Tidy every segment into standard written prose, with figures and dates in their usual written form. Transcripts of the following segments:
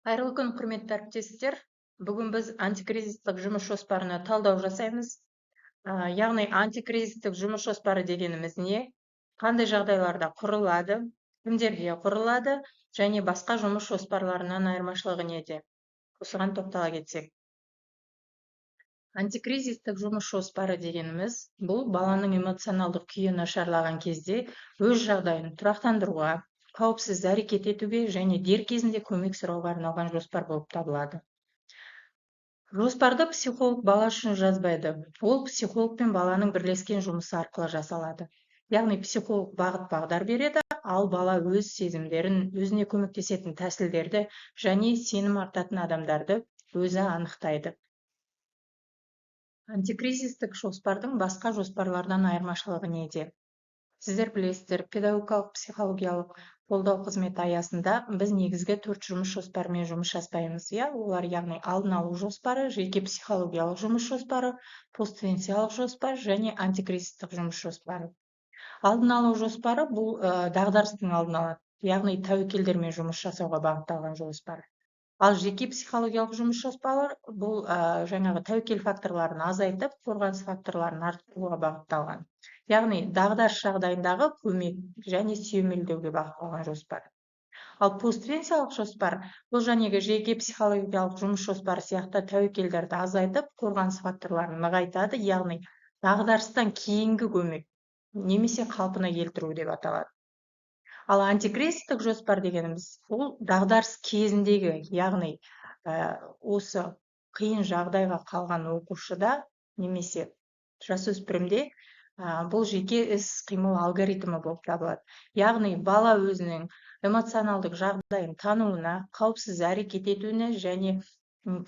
Қайырлы күн, құрметті әріптестер. Бүгін біз антикризистік жұмыс жоспарына талдау жасаймыз. Яғни антикризистік жұмыс жоспары дегеніміз не? Қандай жағдайларда құрылады, кімдерге құрылады және басқа жұмыс жоспарларынан айырмашылығы неде? Осыған тоқтала кетсек. Антикризистік жұмыс жоспары дегеніміз бұл баланың эмоционалдық күйі нашарлаған кезде өз жағдайын тұрақтандыруға, қауіпсіз әрекет етуге және дер кезінде көмек сұрауға арналған жоспар болып табылады. Жоспарды психолог бала үшін жазбайды. Ол психолог пен баланың бірлескен жұмысы арқылы жасалады. Яғни психолог бағыт-бағдар береді, ал бала өз сезімдерін, өзіне көмектесетін тәсілдерді және сенім артатын адамдарды өзі анықтайды. Антикризистік жоспардың басқа жоспарлардан айырмашылығы неде? Сіздер білесіздер, педагогикалық психологиялық қолдау қызметі аясында біз негізгі 4 жұмыс жоспарымен жұмыс жасаймыз. Олар яғни алдын алу жоспары, жеке психологиялық жұмыс жоспары, посттенциялық жоспар және антикризистік жұмыс жоспары. Алдын алу жоспары бұл дағдарыстың алдын алады, яғни тәуекелдермен жұмыс жасауға бағытталған жоспар. Ал жеке психологиялық жұмыс жоспары бұл жаңағы тәуекел факторларын азайтып, қорғаныс факторларын арттыруға бағытталған. Яғни дағдарыс жағдайындағы көмек және сүйемелдеуге бағытталған жоспар. Ал постпенсиялық жоспар бұл жаңағы жеке психологиялық жұмыс жоспары сияқты тәуекелдерді азайтып, қорғаныс факторларын нығайтады, яғни дағдарыстан кейінгі көмек немесе қалпына келтіру деп аталады. Ал антикризистік жоспар дегеніміз ол дағдарыс кезіндегі, яғни осы қиын жағдайға қалған оқушыда немесе жасөспірімде бұл жеке іс-қимыл алгоритмі болып табылады. Яғни бала өзінің эмоционалдық жағдайын тануына, қауіпсіз әрекет етуіне және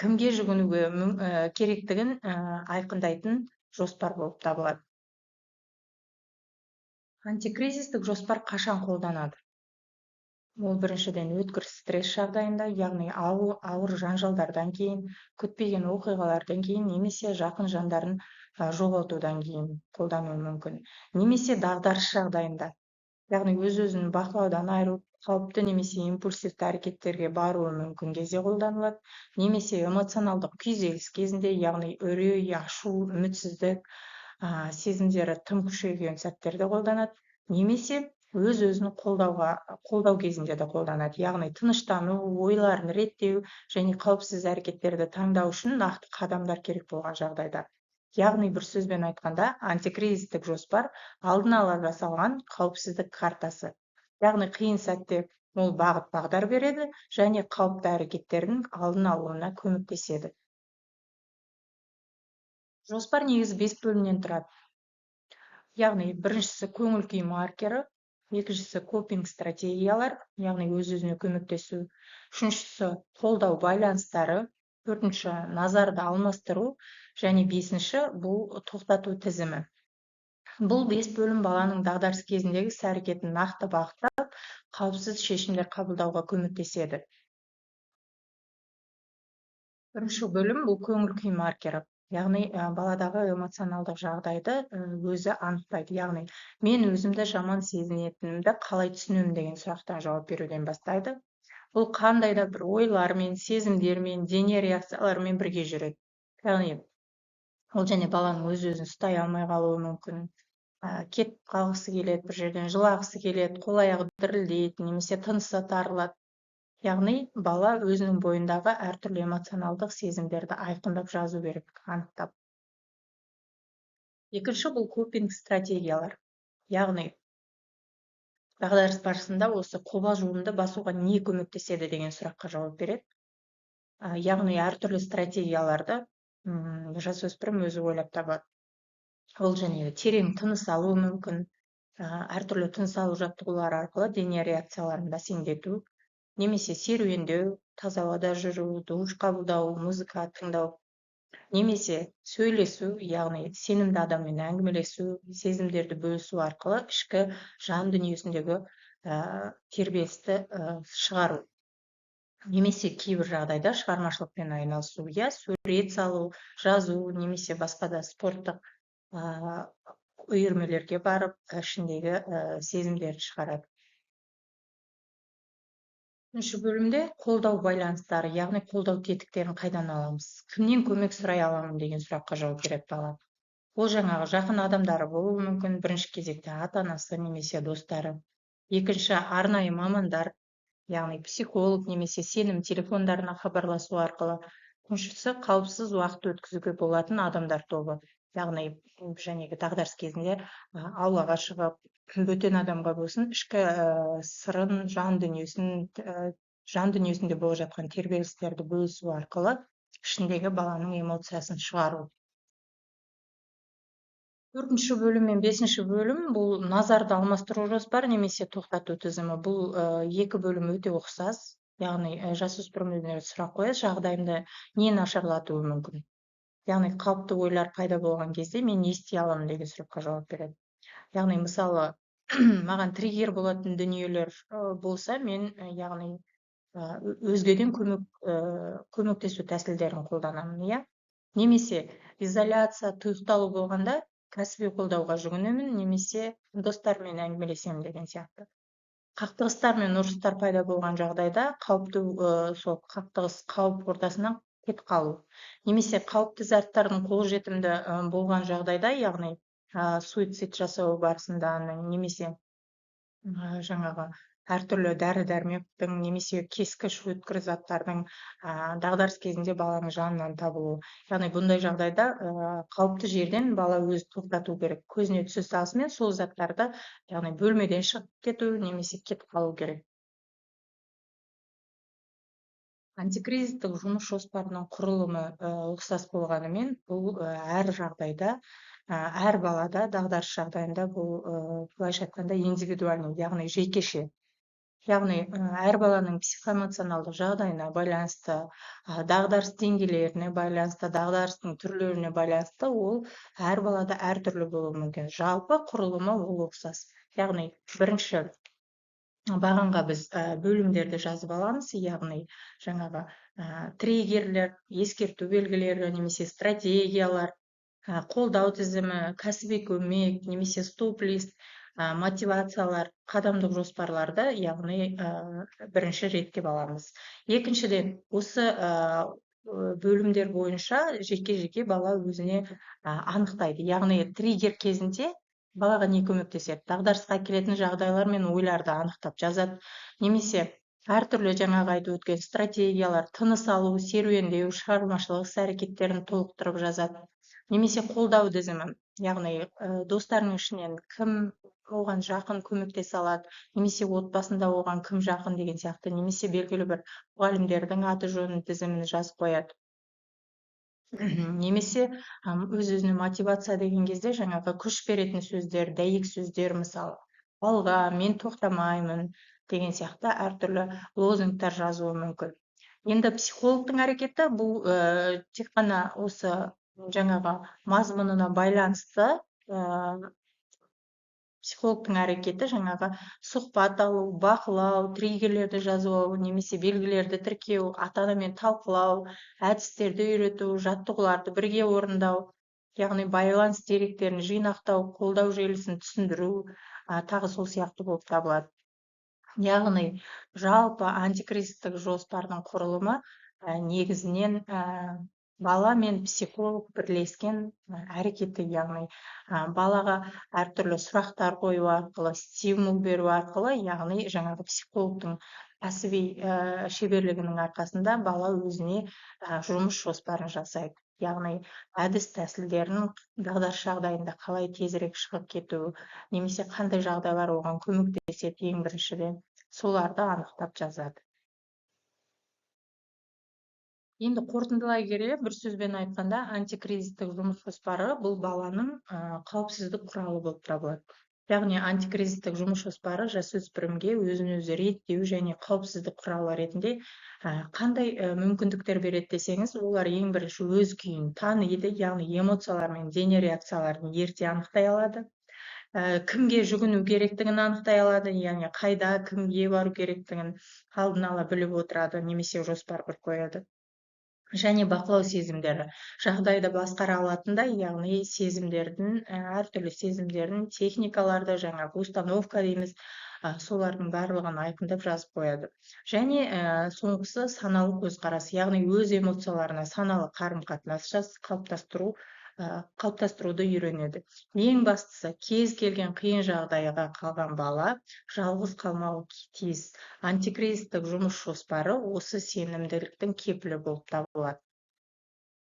кімге жүгінуге керектігін айқындайтын жоспар болып табылады. Антикризистік жоспар қашан қолданады? Ол біріншіден өткір стресс жағдайында, яғни ауыр жанжалдардан кейін, күтпеген оқиғалардан кейін, немесе жақын жандарын жоғалтудан кейін қолдануы мүмкін. Немесе дағдарыс жағдайында, яғни өз-өзін бақылаудан айырылып, қауіпті немесе импульсивті әрекеттерге баруы мүмкін кезде қолданылады. Немесе эмоционалдық күйзеліс кезінде, яғни үрей, ашу, үмітсіздік сезімдері тым күшейген сәттерде қолданады. Немесе өз-өзін қолдау кезінде де қолданады. Яғни тыныштану, ойларын реттеу және қауіпсіз әрекеттерді таңдау үшін нақты қадамдар керек болған жағдайда. Яғни бір сөзбен айтқанда, антикризистік жоспар алдын ала жасалған қауіпсіздік картасы. Яғни қиын сәтте ол бағыт-бағдар береді және қауіпті әрекеттердің алдын алуына көмектеседі. Жоспар негізі 5 бөлімнен тұрады. Яғни біріншісі көңіл күй маркері, екіншісі копинг стратегиялар, яғни өз-өзіне көмектесу, үшіншісі қолдау байланыстары, төртінші назарды алмастыру және бесінші бұл тоқтату тізімі. Бұл 5 бөлім баланың дағдарыс кезіндегі іс-әрекетін нақты бағыттап, қауіпсіз шешімдер қабылдауға көмектеседі. Бірінші бөлім бұл көңіл күй маркері. Яғни баладағы эмоционалдық жағдайды өзі анықтайды. Яғни мен өзімді жаман сезінетінімді қалай түсінемін деген сұрақтан жауап беруден бастайды. Бұл қандай да бір ойлармен, сезімдермен, дене реакцияларымен бірге жүреді. Яғни ол және баланың өз-өзін ұстай алмай қалуы мүмкін. Кетіп қалғысы келеді, бір жерден жылағысы келеді, қол аяғы дірілдейді, немесе тынысы тарылады. Яғни бала өзінің бойындағы әртүрлі эмоционалдық сезімдерді айқындап жазу керек, анықтап. Екінші бұл копинг стратегиялар. Яғни дағдарыс барысында осы қобалжуымды басуға не көмектеседі деген сұраққа жауап береді. Яғни әртүрлі стратегияларды жасөспірім өзі ойлап табады. Ол және терең тыныс алуы мүмкін, әртүрлі тыныс алу жаттығулары арқылы дене реакцияларын бәсеңдету, немесе серуендеу, таза ауада жүру, душ қабылдау, музыка тыңдау, немесе сөйлесу, яғни сенімді адаммен әңгімелесу, сезімдерді бөлісу арқылы ішкі жан дүниесіндегі тербелісті шығару. Немесе кейбір жағдайда шығармашылықпен айналысу, сурет салу, жазу, немесе басқа да спорттық үйірмелерге барып, ішіндегі сезімдерді шығарады. Үшінші бөлімде қолдау байланыстары, яғни қолдау тетіктерін қайдан аламыз? Кімнен көмек сұрай аламын деген сұраққа жауап береді бала. Ол жаңағы жақын адамдары болуы мүмкін, бірінші кезекте ата-анасы немесе достары. Екінші, арнайы мамандар, яғни психолог немесе сенім телефондарына хабарласу арқылы. Үшіншісі, қауіпсіз уақыт өткізуге болатын адамдар тобы, яғни жәнегі дағдарыс кезінде аулаға шығып, бөтен адамға болсын ішкі сырын, жан дүниесінде болып жатқан тербелістерді бөлісу арқылы ішіндегі баланың эмоциясын шығару. Төртінші бөлім мен бесінші бөлім бұл назарды алмастыру жоспары немесе тоқтату тізімі. Бұл екі бөлім өте ұқсас. Яғни жасөспірімдер сұрақ қояды, жағдайымды не нашарлатуы мүмкін. Яғни қалыпты ойлар пайда болған кезде мен не істей аламын деген сұраққа жауап береді. Яғни мысалы маған триггер болатын дүниелер болса, мен яғни өзгеден көмектесу тәсілдерін қолданамын, иә. Немесе изоляция, тұйықталу болғанда кәсіби қолдауға жүгінемін, немесе достармен әңгімелесемін деген сияқты. Қақтығыстар мен ұрыстар пайда болған жағдайда қауіпті сол қақтығыс қауіп ортасынан кетіп қалу. Немесе қауіпті заттардың қолжетімді болған жағдайда, яғни суицид жасау барысында немесе жаңағы әртүрлі дәрі-дәрмектің немесе кескіш өткір заттардың дағдарыс кезінде баланың жанынан табылуы. Яғни бұндай жағдайда қауіпті жерден бала өзі тоқтату керек. Көзіне түсе салысымен сол заттарды, яғни бөлмеден шығып кету немесе кетіп қалу керек. Антикризистік жұмыс жоспарының құрылымы ұқсас болғанымен, бұл әр жағдайда, әр балада дағдарыс жағдайында бұл былайша айтқанда индивидуальный, яғни жекеше. Яғни әр баланың психоэмоционалдық жағдайына байланысты, дағдарыс деңгейлеріне байланысты, дағдарыстың түрлеріне байланысты ол әр балада әртүрлі болуы мүмкін. Жалпы құрылымы ол ұқсас. Яғни бірінші бағанға біз бөлімдерді жазып аламыз, яғни жаңағы триггерлер, ескерту белгілері немесе стратегиялар, қолдау тізімі, кәсіби көмек немесе стоп-лист, мотивациялар, қадамдық жоспарларды, яғни бірінші ретке аламыз. Екіншіден, осы бөлімдер бойынша жеке-жеке бала өзіне анықтайды. Яғни триггер кезінде балаға не көмектеседі? Дағдарысқа келетін жағдайлар мен ойларды анықтап жазады. Немесе әртүрлі жаңағы айтып өткен стратегиялар, тыныс алу, серуендеу, шығармашылық іс-әрекеттерін толықтырып жазады. Немесе қолдау тізімі, яғни достарының ішінен кім оған жақын көмектесе алады, немесе отбасында оған кім жақын деген сияқты, немесе белгілі бір мұғалімдердің аты жөнін тізімін жазып қояды. Немесе өз-өзіне мотивация деген кезде жаңағы күш беретін сөздер, дәйек сөздер, мысалы алға, мен тоқтамаймын деген сияқты әртүрлі лозунгтар жазуы мүмкін. Енді психологтың әрекеті бұл тек қана осы жаңағы мазмұнына байланысты психологтың әрекеті жаңағы сұхбат алу, бақылау, триггерлерді жазу, немесе белгілерді тіркеу, ата-анамен талқылау, әдістерді үйрету, жаттығуларды бірге орындау, яғни байланыс деректерін жинақтау, қолдау желісін түсіндіру, тағы сол сияқты болып табылады. Яғни жалпы антикризистік жоспардың құрылымы негізінен бала мен психолог бірлескен әрекеті, яғни балаға әртүрлі сұрақтар қою арқылы, стимул беру арқылы, яғни жаңағы психологтың кәсіби шеберлігінің арқасында бала өзіне жұмыс жоспарын жасайды. Яғни әдіс тәсілдерін дағдарыс жағдайында қалай тезірек шығып кету, немесе қандай жағдайлар оған көмектеседі ең біріншіден, соларды анықтап жазады. Енді қорытындылай келе, бір сөзбен айтқанда, антикризистік жұмыс жоспары бұл баланың қауіпсіздік құралы болып табылады. Яғни антикризистік жұмыс жоспары жасөспірімге өзін өзі реттеу және қауіпсіздік құралы ретінде қандай мүмкіндіктер береді десеңіз, олар ең бірінші өз күйін таниды, яғни эмоциялар мен дене реакцияларын ерте анықтай алады. Кімге жүгіну керектігін анықтай алады, яғни қайда, кімге бару керектігін алдын ала біліп отырады, немесе жоспар құрып қояды. Және бақылау сезімдері, жағдайды басқара алатындай, яғни сезімдердің, әртүрлі сезімдердің техникаларды, жаңағы установка дейміз, солардың барлығын айқындап жазып қояды. Және соңғысы саналы көзқарас, яғни өз эмоцияларына саналы қарым-қатынас қалыптастыруды үйренеді. Ең бастысы, кез келген қиын жағдайға қалған бала жалғыз қалмауы тиіс. Антикризистік жұмыс жоспары осы сенімділіктің кепілі болып табылады.